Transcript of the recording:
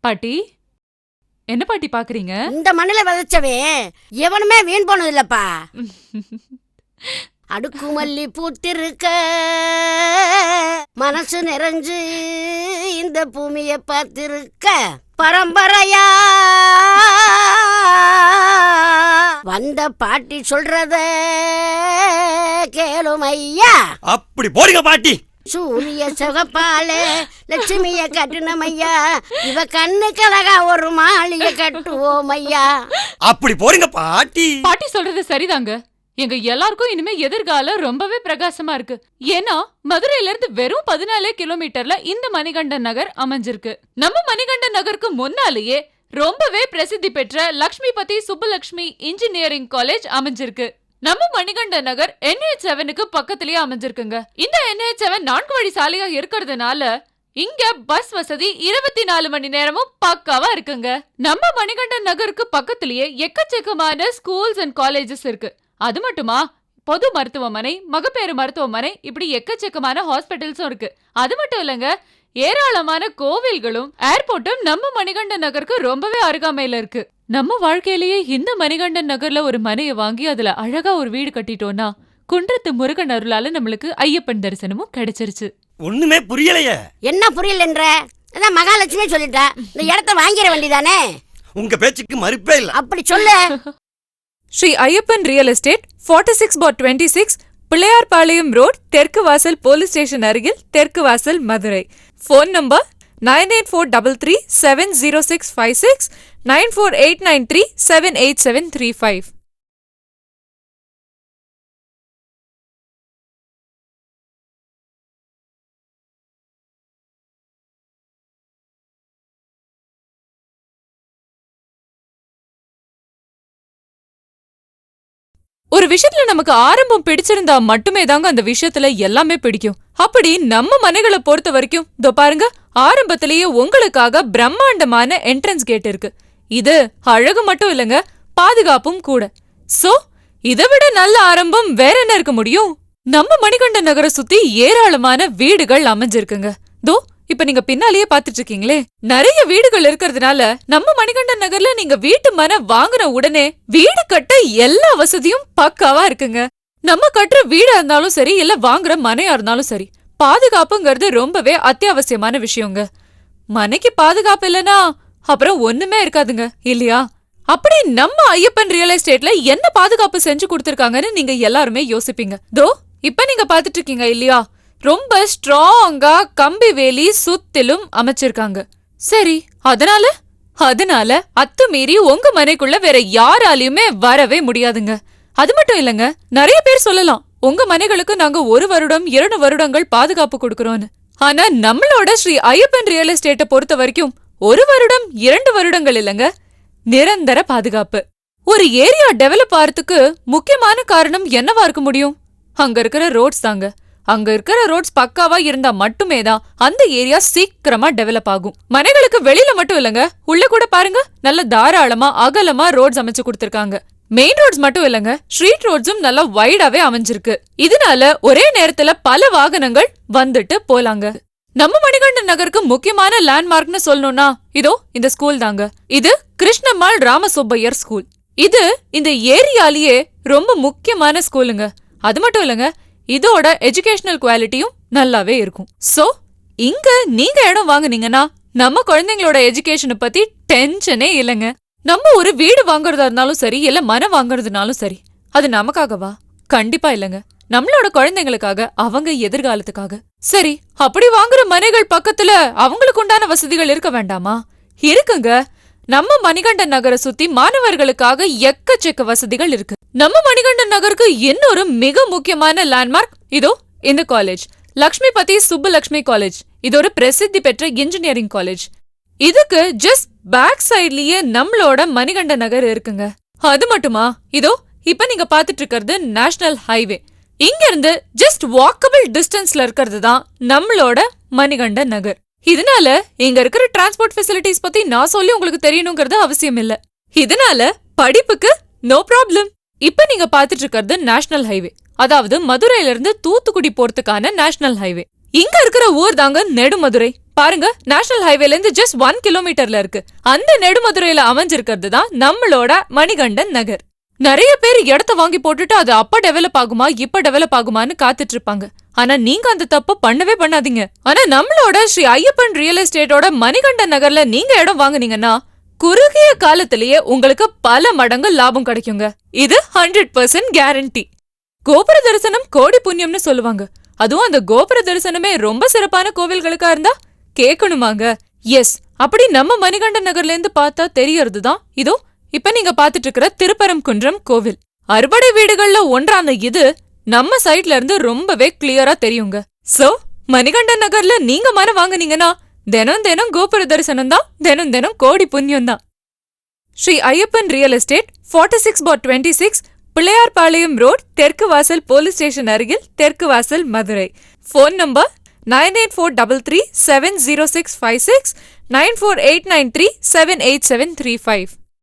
பாட்டி, என்ன பாட்டி பாக்குறீங்க? இந்த மண்ணில விதைச்சவே எவனுமே வீண் போனது இல்லப்பா. அடுக்குமல்லி பூத்திருக்க மனசு நிறைஞ்சு இந்த பூமியை பார்த்திருக்க பரம்பரையா வந்த பாட்டி சொல்றத கேளுமையா. அப்படி போடுங்க பாட்டி. சூரிய சிவப்பாலே லட்சுமிய கட்டுனமையா, இவ கண்ணு கழகா ஒரு மாளிகை கட்டுவோம் ஐயா. அப்படி போடுங்க பாட்டி. பாட்டி சொல்றது சரிதாங்க. எங்க எல்லாருக்கும் இனிமே எதிர்காலம் ரொம்பவே பிரகாசமா இருக்கு. ஏன்னா மதுரையில இருந்து வெறும் 14 கிலோமீட்டர்ல இந்த மணிகண்டன் நகர் அமைஞ்சிருக்கு. நம்ம மணிகண்டன் நகருக்கு முன்னாலேயே ரொம்பவே பிரசித்தி பெற்ற லக்ஷ்மிபதி சுப்புலட்சுமி இன்ஜினியரிங் காலேஜ் அமைஞ்சிருக்கு. நம்ம மணிகண்டன் நகர் NH7க்கு பக்கத்திலேயே அமைஞ்சிருக்குங்க. இந்த NH7 4 வழி சாலையா இருக்கிறதுனால இங்க பஸ் வசதி 24 மணி நேரமும் பக்காவா இருக்குங்க. நம்ம மணிகண்டன் நகருக்கு பக்கத்திலேயே எக்கச்சக்கமான ஸ்கூல்ஸ் அண்ட் காலேஜஸ் இருக்கு. அது மட்டுமா, பொது மருத்துவமனை, மகப்பேறு மருத்துவமனை, இப்படி எக்கச்சக்கமான ஹாஸ்பிட்டல்ஸும் இருக்கு. அது மட்டும் இல்லங்க, ஏராளமான கோவில்களும் ஏர்போர்ட்டும் நம்ம மணிகண்டன் நகருக்கு ரொம்பவே அருகாமையில இருக்கு. நம்ம வாழ்க்கையிலேயே இந்த மணிகண்டன் நகர்ல ஒரு மனையை வாங்கி அதுல அழகா ஒரு வீடு கட்டிட்டோம்னா குன்றத்து முருகன் அருளால நம்மளுக்கு ஐயப்பன் தரிசனமும் கிடைச்சிருச்சு. ஒண்ணுமே புரியலையே. என்ன புரியலன்ற? அதான் மகாலட்சுமி சொல்லிட்டா, இந்த இடத்த வாங்கிட வேண்டியதானே. உங்க பேச்சுக்கு மறுப்பே இல்ல. அப்படி சொல்லு. Shri Ayyappan real estate 46/26 Pillaiyarpalayam road, தெற்கு வாசல் போலீஸ் ஸ்டேஷன் அருகில், தெற்கு வாசல், மதுரை. Phone number 9843370656, 9489378735. ஒரு விஷயத்துல நமக்கு ஆரம்பம் பிடிச்சிருந்தா மட்டுமே தாங்க அந்த விஷயத்துல எல்லாமே பிடிக்கும். அப்படி நம்ம மனைகளை பொறுத்த வரைக்கும் இதோ பாருங்க, ஆரம்பத்திலேயே உங்களுக்காக பிரம்மாண்டமான என்ட்ரன்ஸ் கேட் இருக்கு. இது அழகு மட்டும் இல்லங்க, பாதுகாப்பும் கூட. சோ இதை விட நல்ல ஆரம்பம் வேற என்ன இருக்க முடியும்? நம்ம மணிகண்டன் நகரை சுத்தி ஏராளமான வீடுகள் அமைஞ்சிருக்குங்க. தோ இப்ப நீங்க பின்னாலேயே பாத்துட்டு இருக்கீங்களே, நிறைய வீடுகள் இருக்கிறதுனால நம்ம மணிகண்டன் நகர்ல நீங்க வீட்டு மனை வாங்கின உடனே வீடு கட்ட எல்லா வசதியும் பக்காவா இருக்குங்க. நம்ம கட்டுற வீடா இருந்தாலும் சரி, இல்ல வாங்குற மனையா இருந்தாலும் சரி, பாதுகாப்புங்கிறது ரொம்பவே அத்தியாவசியமான விஷயங்க. மனைக்கு பாதுகாப்பு இல்லனா அப்புறம் ஒண்ணுமே இருக்காதுங்க, இல்லையா? அப்படி நம்ம ஐயப்பன் ரியல் எஸ்டேட்ல என்ன பாதுகாப்பு செஞ்சு கொடுத்திருக்காங்கன்னு நீங்க எல்லாருமே யோசிப்பீங்க. தோ இப்ப நீங்க பாத்துட்டு இருக்கீங்க இல்லையா, ரொம்ப ஸ்ட்ராங்கா கம்பி வேலி சுத்திலும் அமைச்சிருக்காங்க. சரி, அதனால அத்துமீறி உங்க மனைக்குள்ள வேற யாராலையுமே வரவே முடியாதுங்க. அது மட்டும் இல்லங்க, நிறைய பேர் சொல்லலாம் உங்க மனைகளுக்கு நாங்க 1 வருடம் 2 வருடங்கள் பாதுகாப்பு கொடுக்கறோம்னு. ஆனா நம்மளோட ஸ்ரீ ஐயப்பன் ரியல் எஸ்டேட்டை பொறுத்த வரைக்கும் 1 வருடம் 2 வருடங்கள் இல்லங்க, நிரந்தர பாதுகாப்பு. ஒரு ஏரியா டெவலப் ஆறதுக்கு முக்கியமான காரணம் என்னவா இருக்க முடியும்? அங்க இருக்கிற ரோட்ஸ் தாங்க. அங்க இருக்கிற ரோட்ஸ் பக்காவா இருந்தா மட்டுமே தான் அந்த ஏரியா சீக்கிரமா டெவலப் ஆகும். மனைகளுக்கு வெளியில மட்டும் இல்லங்க, உள்ள கூட பாருங்க, நல்ல தாராளமா அகலமா ரோட்ஸ் அமைச்சு கொடுத்திருக்காங்க. மெயின் ரோட்ஸ் மட்டும் இல்லங்க, ஸ்ட்ரீட் ரோட்ஸும் நல்லா வைடாவே அமைஞ்சிருக்கு. இதனால ஒரே நேரத்துல பல வாகனங்கள் வந்துட்டு போலாங்க. நம்ம மணிகண்டன் நகருக்கு முக்கியமான லேண்ட்மார்க்னு சொல்லணும்னா இதோ இந்த ஸ்கூல் தாங்க. இது கிருஷ்ணம்மாள் ராமசுப்பையர் ஸ்கூல். இது இந்த ஏரியாலேயே ரொம்ப முக்கியமான ஸ்கூலுங்க. அது மட்டும் இல்லங்க, இதோட எஜுகேஷனல் குவாலிட்டியும் நல்லாவே இருக்கும். சோ இங்க நீங்க இடம் வாங்குனீங்கன்னா நம்ம குழந்தைங்களோட எஜுகேஷனை பத்தி டென்ஷனே இல்லைங்க. நம்ம ஒரு வீடு வாங்குறதா இருந்தாலும் சரி, இல்ல மனம் வாங்குறதுனாலும் சரி, அது நமக்காகவா? கண்டிப்பா இல்லங்க, நம்மளோட குழந்தைங்களுக்காக, அவங்க எதிர்காலத்துக்காக. சரி, அப்படி வாங்குற மனைகள் பக்கத்துல அவங்களுக்கு உண்டான வசதிகள் இருக்க வேண்டாமா? இருக்குங்க. நம்ம மணிகண்டன் நகரை சுத்தி மாணவர்களுக்காக எக்கச்சக்க வசதிகள் இருக்கு. நம்ம மணிகண்டன் நகருக்கு இன்னொரு மிக முக்கியமான லேண்ட்மார்க் இதோ இந்த காலேஜ், லக்ஷ்மிபதி சுப்புலட்சுமி காலேஜ். இது ஒரு பிரசித்தி பெற்ற இன்ஜினியரிங் காலேஜ். இதுக்கு ஜஸ்ட் பேக் சைட்லயே நம்மளோட மணிகண்டன் நகர் இருக்குங்க. அது மட்டுமா, இதோ இப்ப நீங்க பாத்துட்டு இருக்கிறது நேஷனல் ஹைவே. இங்க இருந்து ஜஸ்ட் வாக்கபிள் டிஸ்டன்ஸ்ல இருக்கிறது தான் நம்மளோட மணிகண்டன் நகர். இதனால இங்க இருக்கிற டிரான்ஸ்போர்ட் ஃபெசிலிட்டிஸ் பத்தி நான் சொல்லி உங்களுக்கு தெரியணுங்கிறது அவசியம் இல்ல. இதனால படிப்புக்கு நோ ப்ராப்ளம். இப்ப நீங்க பாத்துட்டு இருக்கிறது நேஷனல் ஹைவே, அதாவது மதுரையில இருந்து தூத்துக்குடி போறதுக்கான நேஷனல் ஹைவே. இங்க இருக்கிற ஊர் தாங்க நெடுமதுரை. பாருங்க, நேஷனல் ஹைவேல இருந்து ஜஸ்ட் 1 கிலோமீட்டர்ல இருக்கு. அந்த நெடுமதுரையில அமைஞ்சிருக்கிறது தான் நம்மளோட மணிகண்டன் நகர். நிறைய பேர் இடத்த வாங்கி போட்டுட்டு அது அப்ப டெவலப் ஆகுமா இப்ப டெவலப் ஆகுமான்னு காத்துட்டு இருப்பாங்க. ஆனா நீங்க அந்த தப்ப பண்ணவே பண்ணாதீங்க. ஆனா நம்மளோட ஸ்ரீ ஐயப்பன் ரியல் எஸ்டேட்டோட மணிகண்டன் நகர்ல நீங்க இடம் வாங்குனீங்கன்னா குறுகிய காலத்திலேயே உங்களுக்கு பல மடங்கு லாபம் கிடைக்குங்க. இது 100% கேரண்டி. கோபுர தரிசனம் கோடி புண்ணியம்னு சொல்லுவாங்க. அதுவும் அந்த கோபுர தரிசனமே ரொம்ப சிறப்பான கோவில்களுக்கா இருந்தா கேட்கணுமாங்க. எஸ், அப்படி நம்ம மணிகண்டன் நகர்ல இருந்து பார்த்தா தெரியறதுதான் இதோ இப்ப நீங்க பாத்துட்டு இருக்கிற திருப்பரங்குன்றம் கோவில். அறுபடை வீடுகள்ல ஒன்றான இது நம்ம சைட்ல இருந்து ரொம்பவே கிளியரா தெரியுங்க. சோ மணிகண்டன் நகர்ல நீங்க மரம் வாங்குனீங்கன்னா தினம் தினம் கோபுர தரிசனம் தான், தினம் தினம் கோடி புண்ணியம் தான். Shri Ayyappan real estate 46/26 Pillaiyarpalayam road, தெற்கு வாசல் போலீஸ் ஸ்டேஷன் அருகில், தெற்கு வாசல், மதுரை. Phone number 9843370656 94893787735.